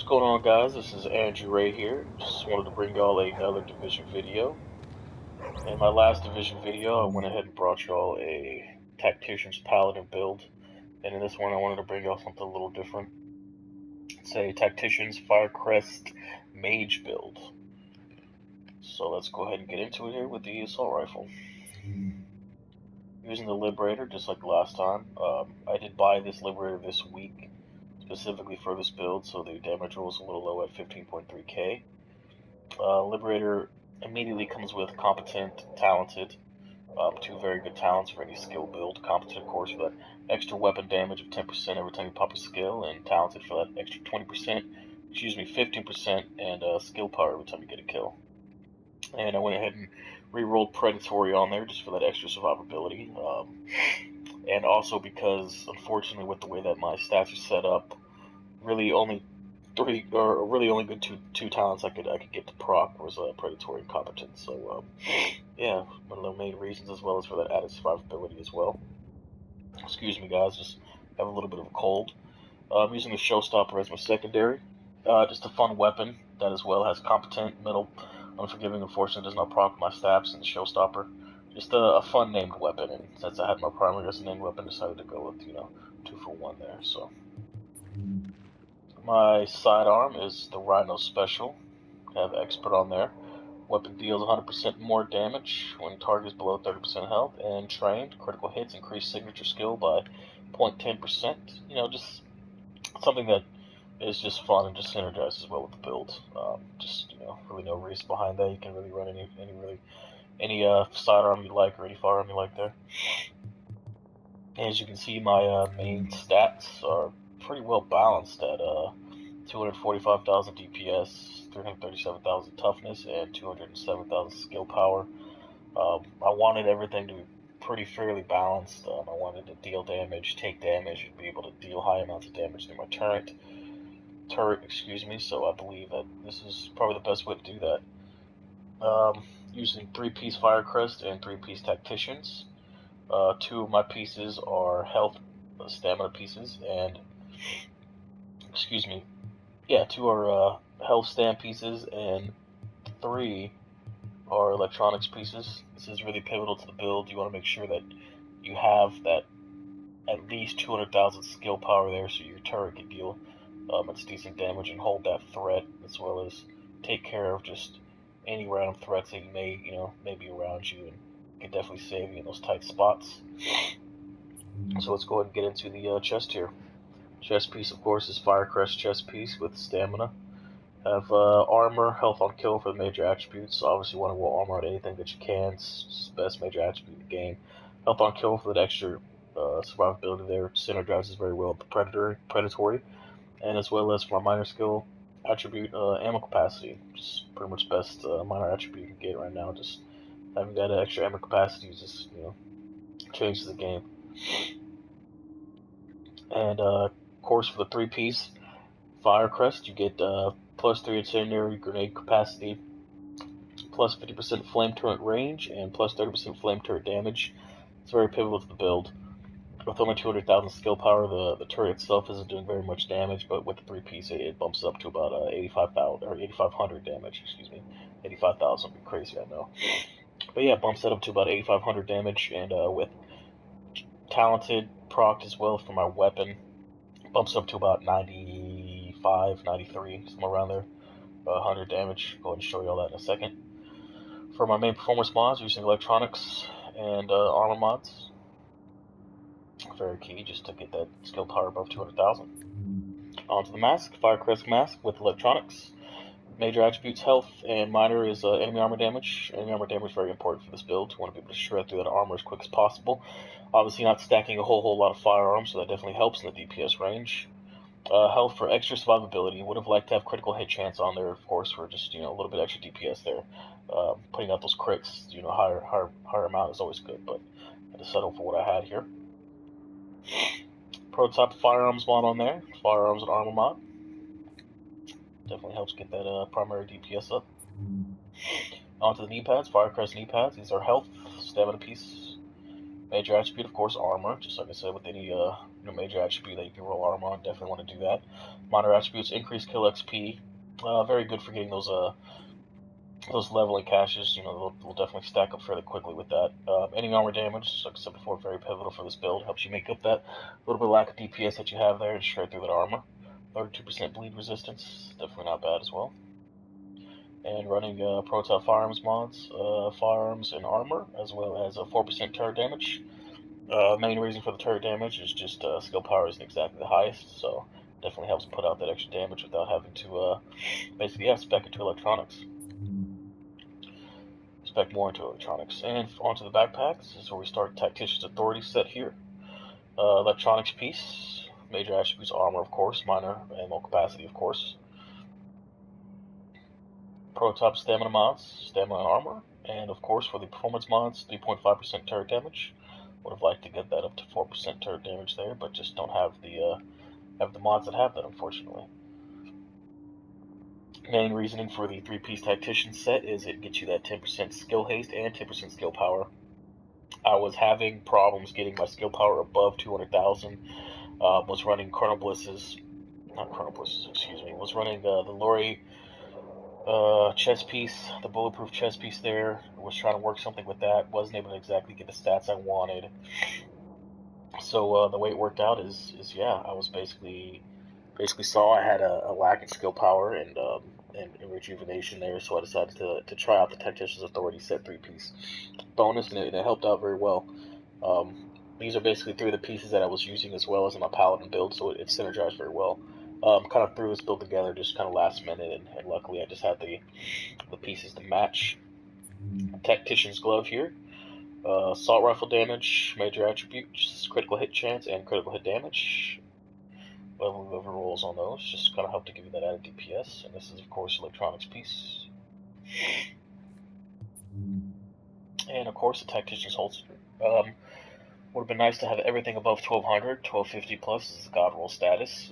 going on, guys? This is Andrew Ray here. Just wanted to bring y'all another Division video. In my last Division video, I went ahead and brought y'all a Tactician's Paladin build. And in this one, I wanted to bring y'all something a little different. It's a Tactician's Firecrest Mage build. So let's go ahead and get into it here with the assault rifle. Using the Liberator, just like last time. I did buy this Liberator this week, specifically for this build, so the damage roll is a little low at 15.3k. Liberator immediately comes with Competent, Talented, two very good talents for any skill build. Competent, of course, for that extra weapon damage of 10% every time you pop a skill, and Talented for that extra 15%, and skill power every time you get a kill. And I went ahead and re-rolled Predatory on there just for that extra survivability. And also because, unfortunately, with the way that my stats are set up, really only good two talents I could get to proc was Predatory and Competence. So yeah, one of the main reasons, as well as for that added survivability as well. Excuse me, guys, just have a little bit of a cold. I'm using the Showstopper as my secondary. Just a fun weapon that as well has Competent, Middle, Unforgiving, unfortunately does not proc my stats, and the Showstopper. Just a fun named weapon, and since I had my primary as a named weapon, decided to go with 2-for-1 there. So my sidearm is the Rhino Special. I have Expert on there. Weapon deals 100% more damage when target is below 30% health, and Trained critical hits increase signature skill by 0.10%. Just something that is just fun and just synergizes well with the build. Really no reason behind that. You can really run any sidearm you like or any firearm you like there. As you can see, my main stats are pretty well balanced at 245,000 DPS, 337,000 toughness, and 207,000 skill power. I wanted everything to be pretty fairly balanced. I wanted to deal damage, take damage, and be able to deal high amounts of damage through my turret. So I believe that this is probably the best way to do that. Using 3-piece Firecrest and 3-piece Tacticians. Two of my pieces are health stamina pieces, and two are health stam pieces, and 3 are electronics pieces. This is really pivotal to the build. You want to make sure that you have that at least 200,000 skill power there, so your turret can deal its decent damage and hold that threat, as well as take care of just any random threats that you may be around you, and can definitely save you in those tight spots. So let's go ahead and get into the chest here. Chest piece, of course, is Firecrest chest piece with stamina. Have armor, health on kill for the major attributes. So obviously you want to roll armor on anything that you can. It's the best major attribute in the game. Health on kill for that extra survivability there. Synergizes very well with the predatory. And as well as for my minor skill attribute, ammo capacity. Just pretty much best minor attribute you can get right now. Just having that extra ammo capacity just changes the game. And of course, for the 3-piece Firecrest, you get +3 incendiary grenade capacity, plus 50% flame turret range, and plus 30% flame turret damage. It's very pivotal to the build. With only 200,000 skill power, the turret itself isn't doing very much damage, but with the 3-piece, it bumps up to about 8,500 damage. 85,000 would be crazy, I know. But yeah, it bumps that up to about 8,500 damage, and with Talented proc as well for my weapon, bumps up to about 95, 93, somewhere around there. 100 damage. Go ahead and show you all that in a second. For my main performance mods, using electronics and armor mods. Very key, just to get that skill power above 200,000. Onto the mask, Firecrest mask with electronics. Major attributes, health, and minor is enemy armor damage. Enemy armor damage is very important for this build. You want to be able to shred through that armor as quick as possible. Obviously not stacking a whole lot of firearms, so that definitely helps in the DPS range. Health for extra survivability. Would have liked to have critical hit chance on there, of course, for just a little bit extra DPS there. Putting out those crits, higher amount is always good, but I had to settle for what I had here. Prototype firearms mod on there. Firearms and armor mod. Definitely helps get that primary DPS up. Onto the knee pads, Firecrest knee pads. These are health, stamina piece, Major attribute, of course, armor. Just like I said, with any major attribute that you can roll armor on, definitely want to do that. Minor attributes, increase kill XP. Very good for getting those leveling caches. They'll definitely stack up fairly quickly with that. Any armor damage, like I said before, very pivotal for this build. Helps you make up that little bit of lack of DPS that you have there and shred through that armor. 32% bleed resistance, definitely not bad as well. And running Proton Firearms mods, firearms and armor, as well as 4% turret damage. Main reason for the turret damage is just skill power isn't exactly the highest, so definitely helps put out that extra damage without having to basically spec into electronics. Spec more into electronics. And onto the backpacks, this is where we start Tactician's Authority set here. Electronics piece, major attributes, armor of course, minor ammo capacity of course. Prototype stamina mods, stamina and armor, and of course for the performance mods, 3.5% turret damage. Would have liked to get that up to 4% turret damage there, but just don't have the mods that have that, unfortunately. Main reasoning for the 3-piece Tactician set is it gets you that 10% skill haste and 10% skill power. I was having problems getting my skill power above 200,000. Was running was running the Lori chest piece, the bulletproof chest piece there. Was trying to work something with that. Wasn't able to exactly get the stats I wanted. So the way it worked out is I was basically saw I had a lack in skill power and rejuvenation there, so I decided to try out the Tactician's Authority set 3-piece bonus, and it helped out very well. These are basically 3 of the pieces that I was using as well as in my Paladin build, so it synergized very well. Kind of threw this build together just kind of last minute, and luckily I just had the pieces to match. Tactician's Glove here. Assault rifle damage, major attribute, just critical hit chance and critical hit damage. Level of rolls on those, just kind of help to give you that added DPS. And this is of course electronics piece. And of course the Tactician's holster. Would have been nice to have everything above 1200, 1250 plus is the God roll status.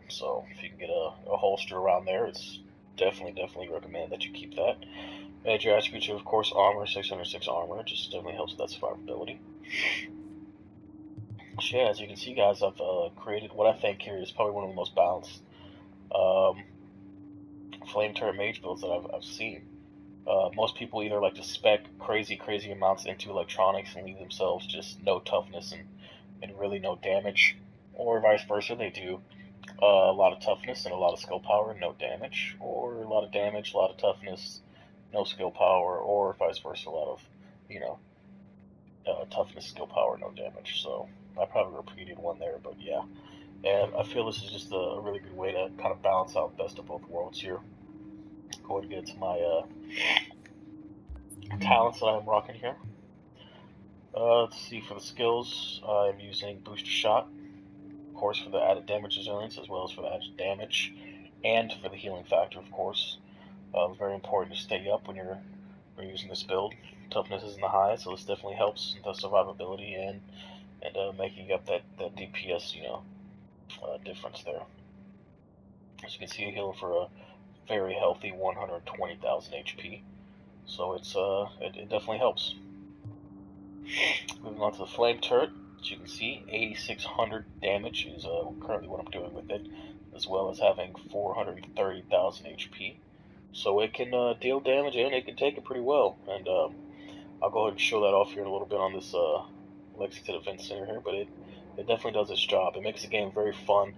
So if you can get a holster around there, it's definitely recommend that you keep that. Major attributes are of course armor, 606 armor, just definitely helps with that survivability. So yeah, as you can see guys, I've created what I think here is probably one of the most balanced flame turret mage builds that I've seen. Most people either like to spec crazy amounts into electronics and leave themselves just no toughness and really no damage, or vice versa, they do a lot of toughness and a lot of skill power and no damage, or a lot of damage, a lot of toughness, no skill power, or vice versa, a lot of toughness, skill power, no damage. So I probably repeated one there, but yeah. And I feel this is just a really good way to kind of balance out best of both worlds here. Go ahead and get into my talents that I'm rocking here. Let's see, for the skills, I'm using Booster Shot, of course, for the added damage resilience, as well as for the added damage, and for the healing factor, of course. Very important to stay up when you're using this build. Toughness isn't the highest, so this definitely helps in the survivability and making up that DPS, difference there. As you can see, a healer for a very healthy 120,000 HP. So it definitely helps. Moving on to the flame turret, as you can see, 8,600 damage is currently what I'm doing with it, as well as having 430,000 HP. So it can deal damage and it can take it pretty well. And I'll go ahead and show that off here in a little bit on this Lexington Event Center here, but it definitely does its job. It makes the game very fun.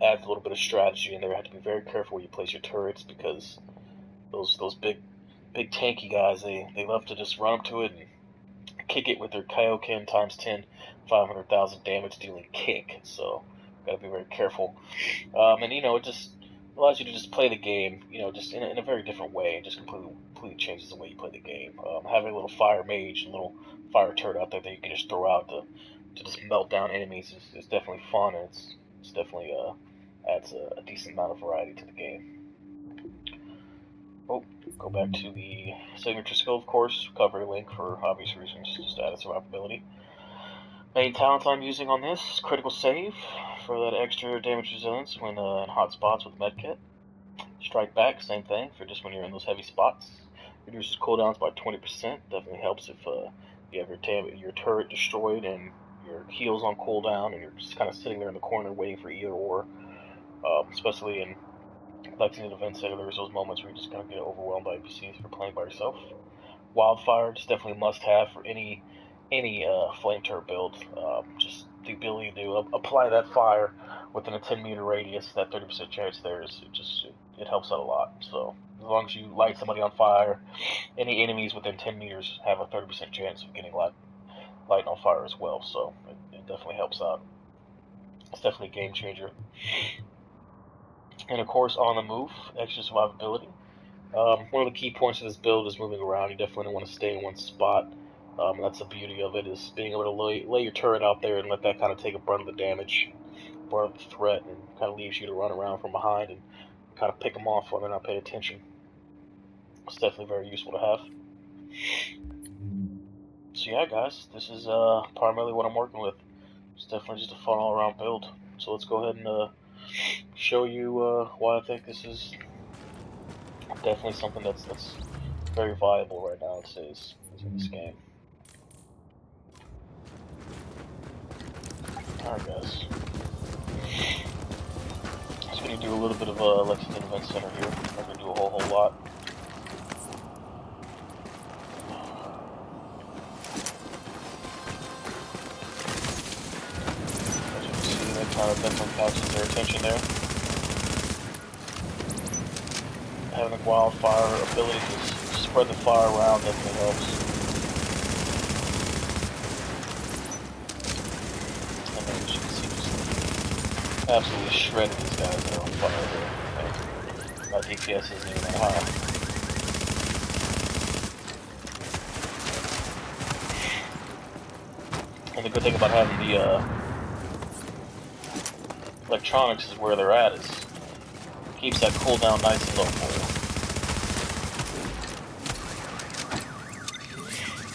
Adds a little bit of strategy in there. You have to be very careful where you place your turrets, because those big tanky guys, they love to just run up to it and kick it with their Kaioken times 10, 500,000 damage dealing kick. So gotta be very careful. And it just allows you to just play the game, just in a very different way. It just completely changes the way you play the game. Having a little fire mage and a little fire turret out there that you can just throw out to just melt down enemies is definitely fun, and it's definitely adds a decent amount of variety to the game. Oh, go back to the signature skill, of course. Recovery link for obvious reasons, just added survivability. Main talent I'm using on this is critical save for that extra damage resilience when in hot spots with medkit. Strike back, same thing for just when you're in those heavy spots. Reduces cooldowns by 20%. Definitely helps if you have your turret destroyed and your heals on cooldown, and you're just kind of sitting there in the corner waiting for either or. Especially in Lexington Event Center, there's those moments where you just kind of get overwhelmed by NPCs if you're playing by yourself. Wildfire is definitely a must-have for any flame turret build. Just the ability to apply that fire within a 10-meter radius, that 30% chance there is it helps out a lot. So as long as you light somebody on fire, any enemies within 10 meters have a 30% chance of getting light on fire as well. So it definitely helps out. It's definitely a game changer. And of course, on the move, extra survivability. One of the key points of this build is moving around. You definitely don't want to stay in one spot. That's the beauty of it, is being able to lay your turret out there and let that kind of take a brunt of the damage, brunt of the threat, and kind of leaves you to run around from behind and kind of pick them off while they're not paying attention. It's definitely very useful to have. So yeah, guys, this is primarily what I'm working with. It's definitely just a fun all-around build. So let's go ahead and show you why I think this is definitely something that's very viable right now, I'd say, is in this game. Alright, guys. Just gonna do a little bit of Lexington Event Center here. I'm not gonna do a whole lot. As you can see, that kind of definitely catches their attention there. Having a wildfire ability to spread the fire around definitely helps. And then as you can see, just absolutely shredded these guys that are on fire here. My DPS isn't even that high. And the good thing about having the electronics is where they're at, is keeps that cooldown nice and low for you.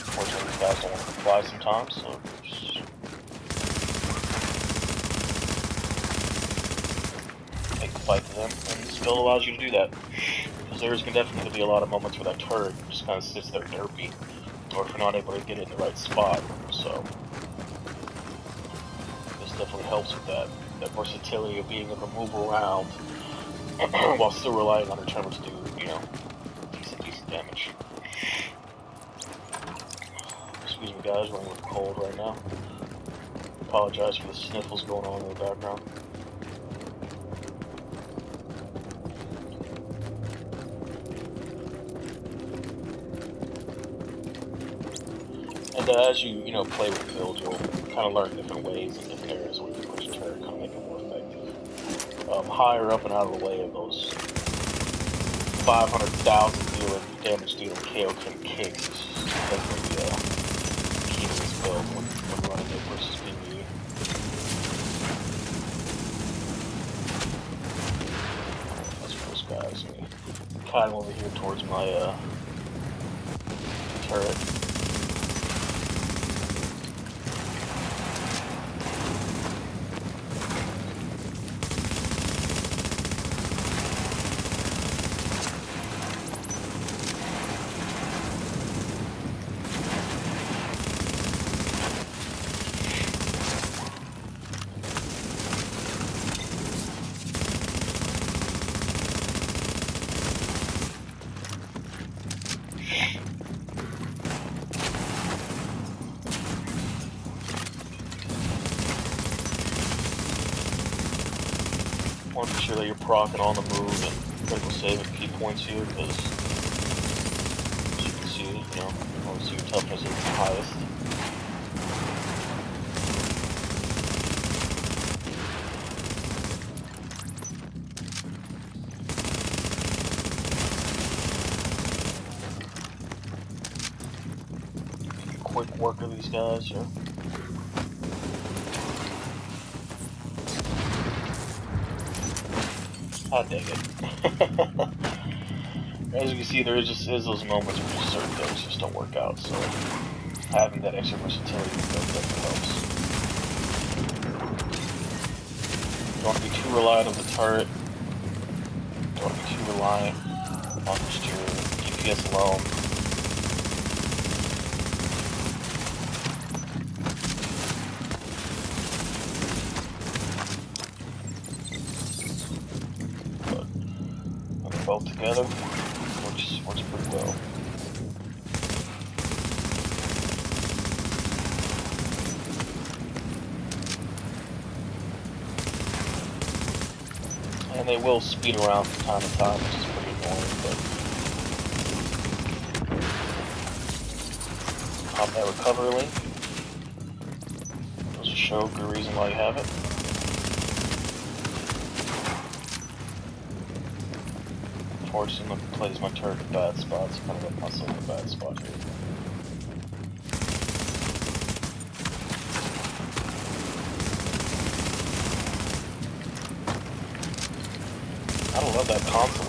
Unfortunately, these guys don't want to comply sometimes, so just take the fight to them, and this build allows you to do that. Because there's going to definitely be a lot of moments where that turret just kind of sits there derpy, or if you're not able to get it in the right spot. So this definitely helps with that versatility of being able to move around while still relying on your turret to do, decent damage. Excuse me, guys, running with cold right now. Apologize for the sniffles going on in the background. And as you play with the build, you'll kind of learn different ways and different areas where you can put your turret, kind of make it more effective. Higher up and out of the way of those 500,000 damage dealing KO kicks is definitely key to this build when running it versus PvE. That's for those guys. Let me kind of over here towards my turret. Want to be sure that you're proccing on the move and critical save at key points here, because as you can see, obviously your toughness is the highest. Quick work of these guys here. I dig it. As you can see, there is those moments where just certain things just don't work out, so having that extra versatility definitely helps. You don't want to be too reliant on the turret. You don't want to be too reliant on just your DPS alone. both together, works pretty well. And they will speed around from time to time, which is pretty annoying, but pop that recovery link. Goes to show good reason why you have it. Unfortunately, it plays my turret in bad spots. Kind of got myself in a bad spot here. I don't love that console.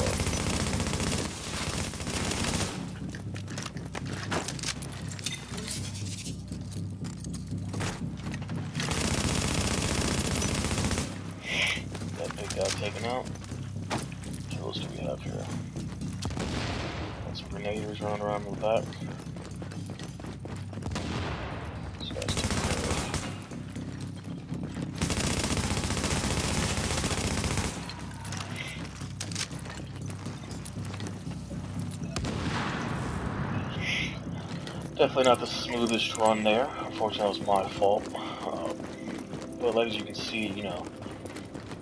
That big guy taken out. What else do we have here? Got some grenadiers running around in the back. This guy's taken care of. Definitely not the smoothest run there. Unfortunately, that was my fault. But as you can see, you know,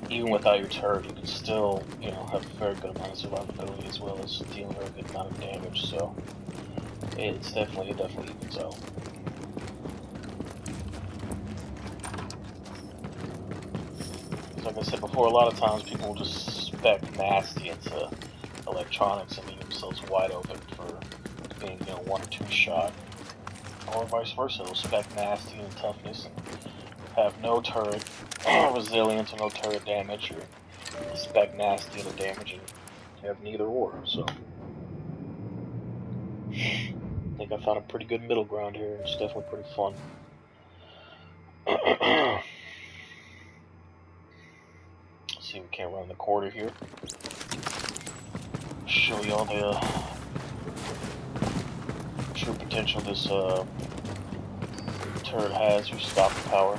even without your turret, you can still, you know, have a very good amount of survivability as well as dealing a very good amount of damage. So it definitely evens out. Like I said before, a lot of times people will just spec nasty into electronics and leave themselves wide open for being, you know, 1 or 2 shot, or vice versa. They'll spec nasty and toughness and have no turret resilience or no turret damage, or spec nasty and damage and have neither or. So I think I found a pretty good middle ground here. It's definitely pretty fun. Let's see if we can't run the quarter here. Show you all the true potential this turret has for stopping power.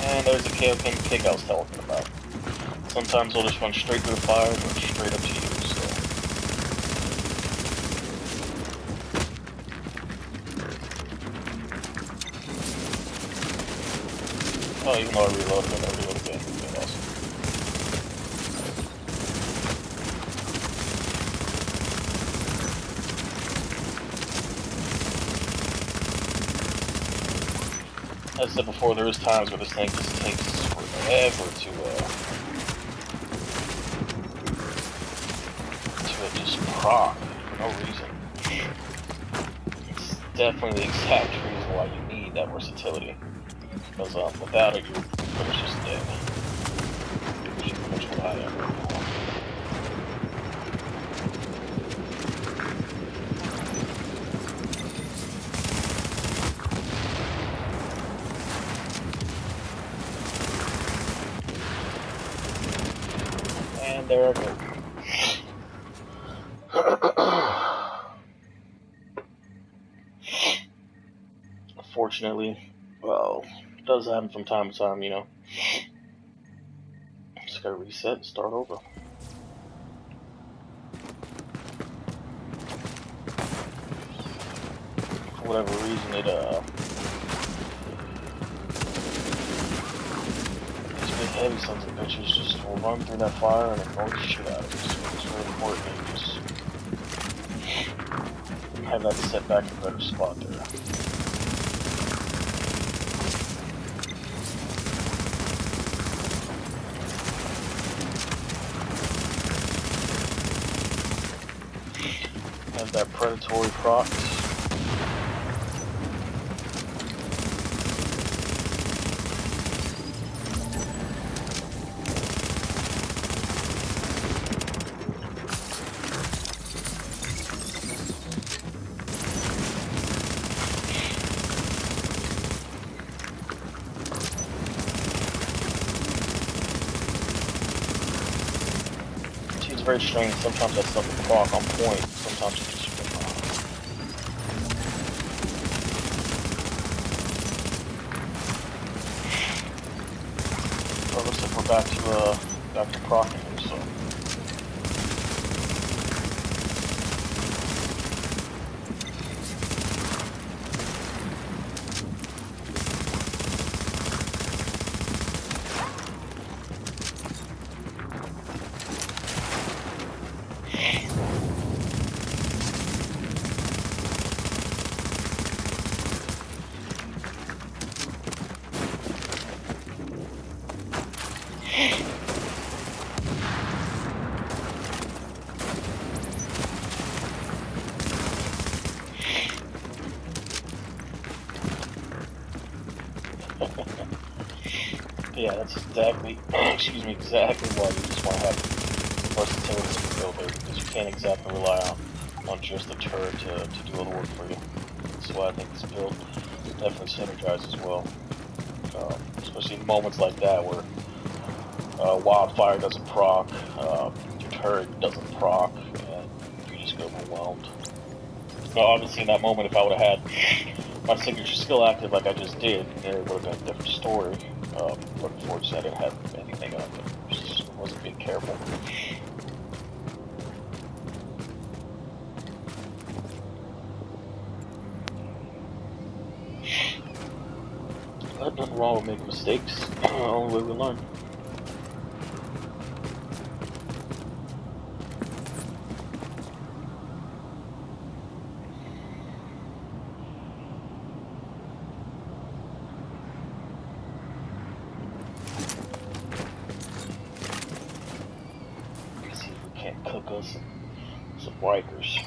And there's the KO kick I was talking about. Sometimes they'll just run straight through the fire and run straight up to you. Oh, even though I reloaded it, again. Okay, awesome. As I said before, there is times where this thing just takes forever to just proc for no reason. It's definitely the exact reason why you need that versatility. Because without it, you're pretty much just dead. Which is pretty much what I am right now. And there I go. Unfortunately, well, it does happen from time to time, you know. Just gotta reset and start over. For whatever reason, these big heavy sons of bitches just will run through that fire and annoy the shit out of it. So it's really important to just have that set back in a better spot there. Have that predatory proc. very strange. Sometimes that stuff will proc on point. Sometimes it just will not. Well, looks like we're back to procking here, so. Yeah, that's exactly, excuse me, exactly why you just want to have versatility in the builder, because you can't exactly rely on just the turret to do all the work for you. That's why I think this build definitely synergizes well, especially in moments like that where wildfire doesn't proc, your turret doesn't proc, and you just get overwhelmed. Now, obviously, in that moment, if I would have had my signature skill active like I just did, it would have been a different story. But unfortunately, I didn't have anything on it. Just wasn't being careful. But nothing wrong with making mistakes. Only way we learn. Cook us some Rikers.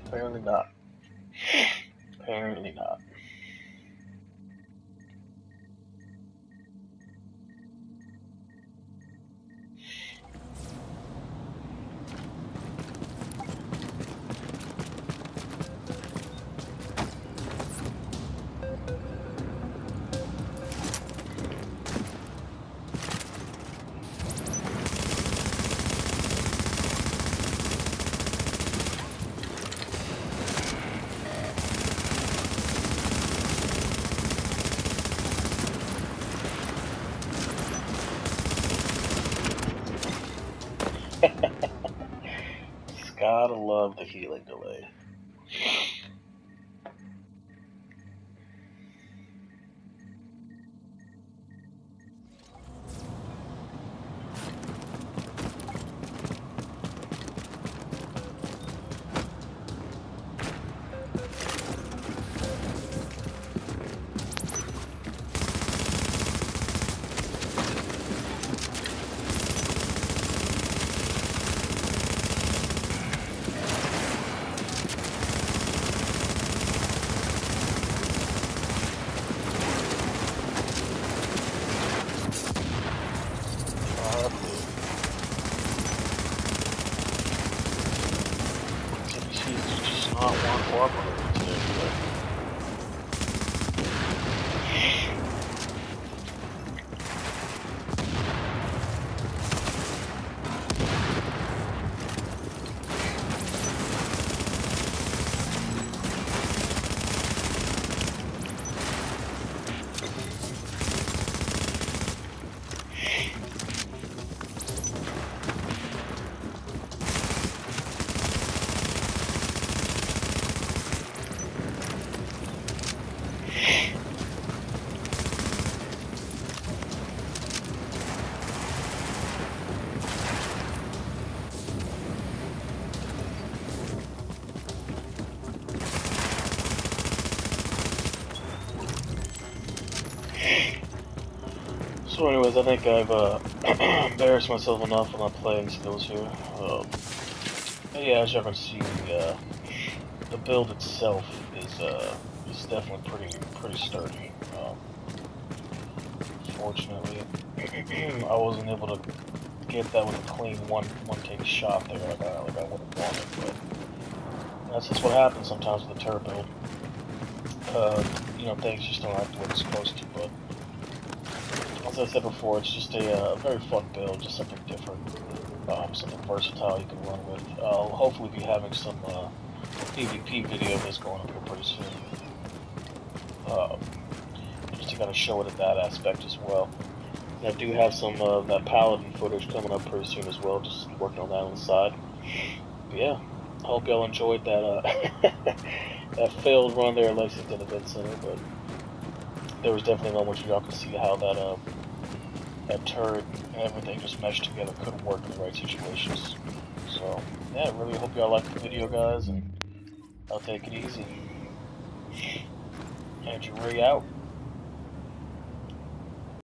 Apparently not. Apparently not. Just gotta love the healing delay. So anyways, I think I've embarrassed myself enough with my playing skills here. Yeah, as you can see, the build itself is definitely pretty sturdy. Fortunately, I wasn't able to get that with a clean one take shot there like I would have wanted, but that's just what happens sometimes with the turret build. You know, things just don't act the way they're supposed to, but as I said before, it's just a very fun build, just something different, something versatile you can run with. I'll hopefully be having some PvP video of this going up here pretty soon, just to kind of show it at that aspect as well. And I do have some of that Paladin footage coming up pretty soon as well, just working on that on the side. But yeah, I hope y'all enjoyed that that failed run there at Lexington Event Center, but there was definitely a moment y'all could see how that turret and everything just meshed together could work in the right situations. So, yeah, I really hope y'all liked the video, guys, and I'll take it easy. Andrew Ray out.